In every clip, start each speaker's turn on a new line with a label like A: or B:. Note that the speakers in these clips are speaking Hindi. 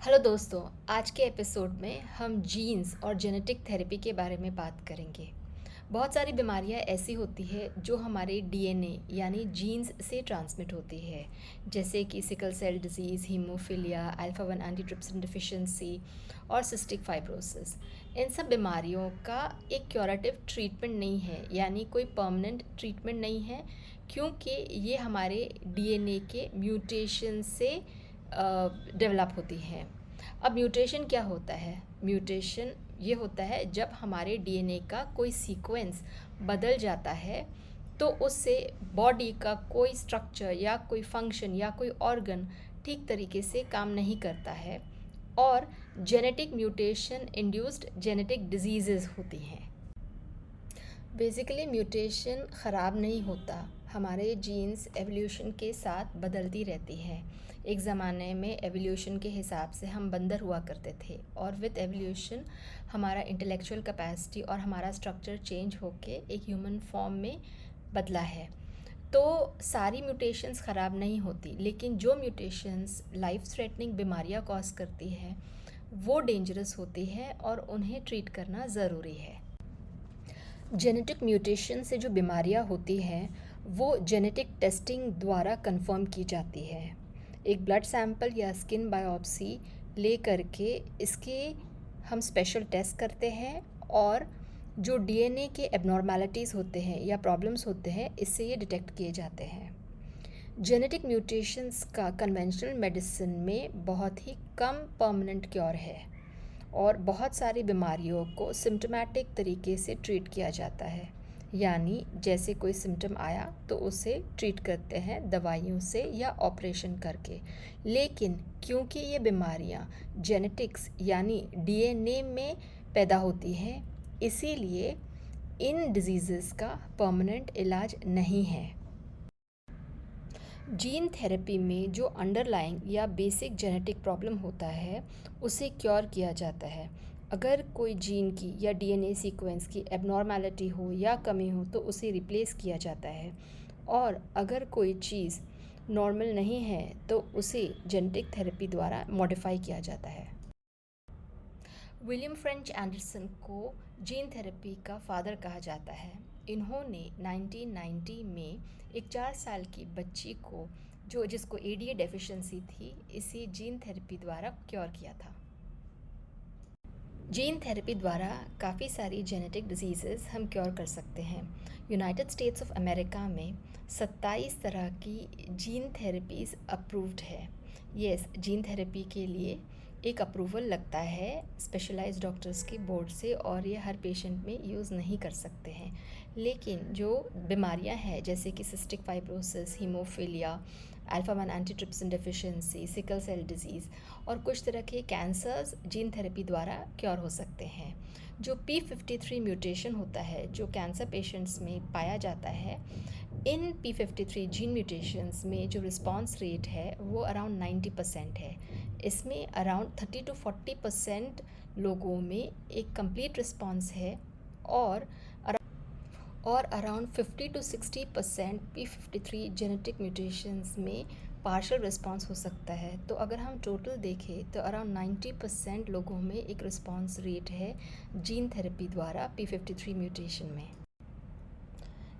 A: हेलो दोस्तों, आज के एपिसोड में हम जीन्स और जेनेटिक थेरेपी के बारे में बात करेंगे। बहुत सारी बीमारियां ऐसी होती है जो हमारे डीएनए यानी जीन्स से ट्रांसमिट होती है, जैसे कि sickle cell disease, haemophilia, alpha 1 antitrypsin deficiency और सिस्टिक फाइब्रोसिस। इन सब बीमारियों का एक क्यूरेटिव ट्रीटमेंट नहीं है, यानी कोई परमानेंट ट्रीटमेंट नहीं है, क्योंकि ये हमारे डीएनए के म्यूटेशन से डेवलप होती हैं। अब म्यूटेशन क्या होता है? म्यूटेशन ये होता है जब हमारे डीएनए का कोई सीक्वेंस बदल जाता है, तो उससे बॉडी का कोई स्ट्रक्चर या कोई फंक्शन या कोई ऑर्गन ठीक तरीके से काम नहीं करता है और genetic mutation induced genetic diseases होती हैं। बेसिकली म्यूटेशन ख़राब नहीं होता, हमारे जीन्स एवोल्यूशन के साथ बदलती रहती हैं। एक ज़माने में एवोल्यूशन के हिसाब से हम बंदर हुआ करते थे और विद एवोल्यूशन हमारा इंटेलेक्चुअल कैपेसिटी और हमारा स्ट्रक्चर चेंज होके एक ह्यूमन फॉर्म में बदला है। तो सारी म्यूटेशंस ख़राब नहीं होती, लेकिन जो म्यूटेशंस लाइफ थ्रेटनिंग बीमारियां कॉज करती है वो डेंजरस होती है और उन्हें ट्रीट करना ज़रूरी है। जेनेटिक म्यूटेशन से जो बीमारियां होती हैं वो जेनेटिक टेस्टिंग द्वारा कंफर्म की जाती है। एक ब्लड सैंपल या स्किन बायोप्सी ले करके इसके हम स्पेशल टेस्ट करते हैं और जो डीएनए के एबनॉर्मेलिटीज़ होते हैं या प्रॉब्लम्स होते हैं इससे ये डिटेक्ट किए जाते हैं। जेनेटिक म्यूटेशंस का कन्वेंशनल मेडिसिन में बहुत ही कम परमानेंट क्योर है और बहुत सारी बीमारियों को सिम्टोमेटिक तरीके से ट्रीट किया जाता है, यानी जैसे कोई सिम्टम आया तो उसे ट्रीट करते हैं दवाइयों से या ऑपरेशन करके। लेकिन क्योंकि ये बीमारियां जेनेटिक्स यानी डीएनए में पैदा होती हैं, इसीलिए इन डिजीज़ेस का परमानेंट इलाज नहीं है। जीन थेरेपी में जो अंडरलाइंग या बेसिक जेनेटिक प्रॉब्लम होता है उसे क्योर किया जाता है। अगर कोई जीन की या डीएनए सीक्वेंस की एबनॉर्मेलिटी हो या कमी हो तो उसे रिप्लेस किया जाता है, और अगर कोई चीज़ नॉर्मल नहीं है तो उसे जेनेटिक थेरेपी द्वारा मॉडिफाई किया जाता है। विलियम फ्रेंच एंडरसन को जीन थेरेपी का फादर कहा जाता है। इन्होंने 1990 में एक 4 साल की बच्ची को जिसको एडीए डेफिशिएंसी थी, इसे जीन थेरेपी द्वारा क्योर किया था। जीन थेरेपी द्वारा काफ़ी सारी जेनेटिक डिजीज़ेस हम क्योर कर सकते हैं। यूनाइटेड स्टेट्स ऑफ अमेरिका में 27 तरह की जीन थेरेपीज़ अप्रूव्ड है। यस, जीन थेरेपी के लिए एक अप्रूवल लगता है स्पेशलाइज्ड डॉक्टर्स के बोर्ड से और ये हर पेशेंट में यूज़ नहीं कर सकते हैं। लेकिन जो बीमारियां हैं जैसे कि cystic fibrosis, haemophilia, alpha 1 antitrypsin deficiency, sickle cell disease और कुछ तरह के कैंसर्स जीन थेरेपी द्वारा क्योर हो सकते हैं। जो P53 म्यूटेशन होता है जो कैंसर पेशेंट्स में पाया जाता है, इन P53 जीन म्यूटेशंस में जो रिस्पॉन्स रेट है वो अराउंड 90% है। इसमें अराउंड 30 to 40% लोगों में एक कंप्लीट रिस्पॉन्स है और around 50 to 60% P53 genetic mutations में पार्शियल रिस्पॉन्स हो सकता है। तो अगर हम टोटल देखें तो अराउंड 90% लोगों में एक रिस्पॉन्स रेट है जीन थेरेपी द्वारा P53 म्यूटेशन में।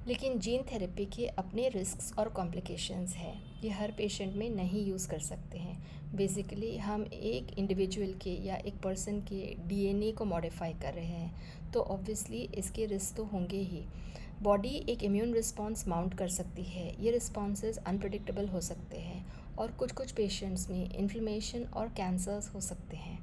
A: लेकिन जीन थेरेपी के अपने रिस्क्स और कॉम्प्लिकेशंस हैं, ये हर पेशेंट में नहीं यूज़ कर सकते हैं। बेसिकली हम एक इंडिविजुअल के या एक पर्सन के डीएनए को मॉडिफाई कर रहे हैं, तो ऑब्वियसली इसके रिस्क तो होंगे ही। बॉडी एक इम्यून रिस्पॉन्स माउंट कर सकती है, ये रिस्पॉन्सेज अनप्रडिक्टेबल हो सकते हैं और कुछ पेशेंट्स में इन्फ्लेमेशन और कैंसर्स हो सकते हैं।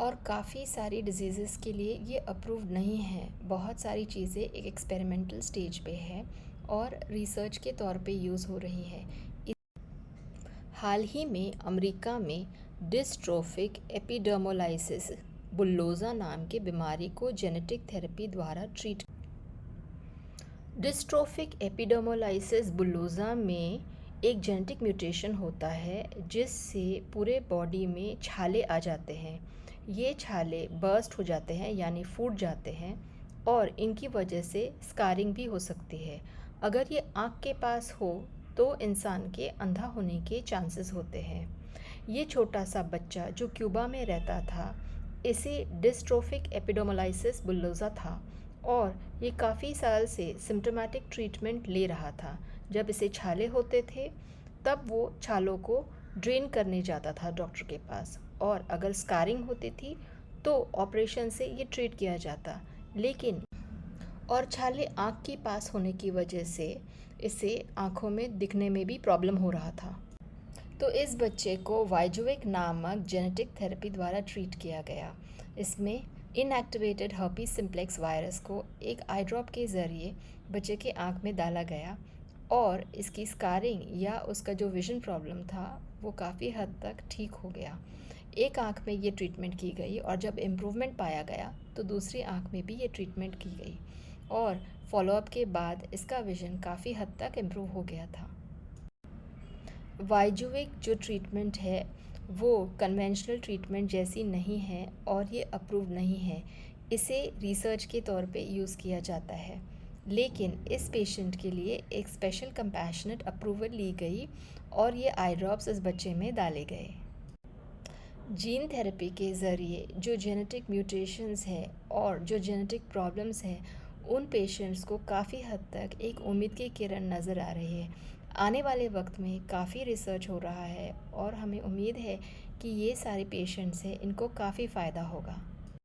A: और काफ़ी सारी डिजीज़ेस के लिए ये अप्रूव्ड नहीं है। बहुत सारी चीज़ें एक एक्सपेरिमेंटल स्टेज पे है और रिसर्च के तौर पे यूज़ हो रही है। हाल ही में अमेरिका में डिस्ट्रोफिक एपिडर्मोलाइसिस बुल्लोज़ा नाम के बीमारी को जेनेटिक थेरेपी द्वारा ट्रीट। डिस्ट्रोफिक एपिडर्मोलाइसिस बुल्लोज़ा में एक जेनेटिक म्यूटेशन होता है जिससे पूरे बॉडी में छाले आ जाते हैं। ये छाले बर्स्ट हो जाते हैं यानी फूट जाते हैं और इनकी वजह से स्कारिंग भी हो सकती है। अगर ये आँख के पास हो तो इंसान के अंधा होने के चांसेस होते हैं। ये छोटा सा बच्चा जो क्यूबा में रहता था, इसे डिस्ट्रोफिक एपिडोमोलाइसिस बुल्लोसा था और ये काफ़ी साल से सिम्टोमेटिक ट्रीटमेंट ले रहा था। जब इसे छाले होते थे तब वो छालों को ड्रेन करने जाता था डॉक्टर के पास, और अगर स्कारिंग होती थी तो ऑपरेशन से ये ट्रीट किया जाता। लेकिन और छाले आँख के पास होने की वजह से इसे आँखों में दिखने में भी प्रॉब्लम हो रहा था। तो इस बच्चे को वाइजुविक नामक जेनेटिक थेरेपी द्वारा ट्रीट किया गया। इसमें इनएक्टिवेटेड हर्पीज सिम्प्लेक्स वायरस को एक आई ड्रॉप के ज़रिए बच्चे के आँख में डाला गया और इसकी स्कारिंग या उसका जो विज़न प्रॉब्लम था वो काफ़ी हद तक ठीक हो गया। एक आँख में ये ट्रीटमेंट की गई और जब इम्प्रूवमेंट पाया गया तो दूसरी आँख में भी ये ट्रीटमेंट की गई और फॉलोअप के बाद इसका विज़न काफ़ी हद तक इम्प्रूव हो गया था। वाइजुविक जो ट्रीटमेंट है वो कन्वेंशनल ट्रीटमेंट जैसी नहीं है और ये अप्रूव नहीं है। इसे रिसर्च के तौर पे यूज़ किया जाता है, लेकिन इस पेशेंट के लिए एक स्पेशल कंपैशनेट अप्रूवल ली गई और ये आई ड्रॉप्स इस बच्चे में डाले गए। जीन थेरेपी के ज़रिए जो जेनेटिक म्यूटेशंस है और जो जेनेटिक प्रॉब्लम्स हैं उन पेशेंट्स को काफ़ी हद तक एक उम्मीद की किरण नज़र आ रही है। आने वाले वक्त में काफ़ी रिसर्च हो रहा है और हमें उम्मीद है कि ये सारे पेशेंट्स हैं इनको काफ़ी फ़ायदा होगा।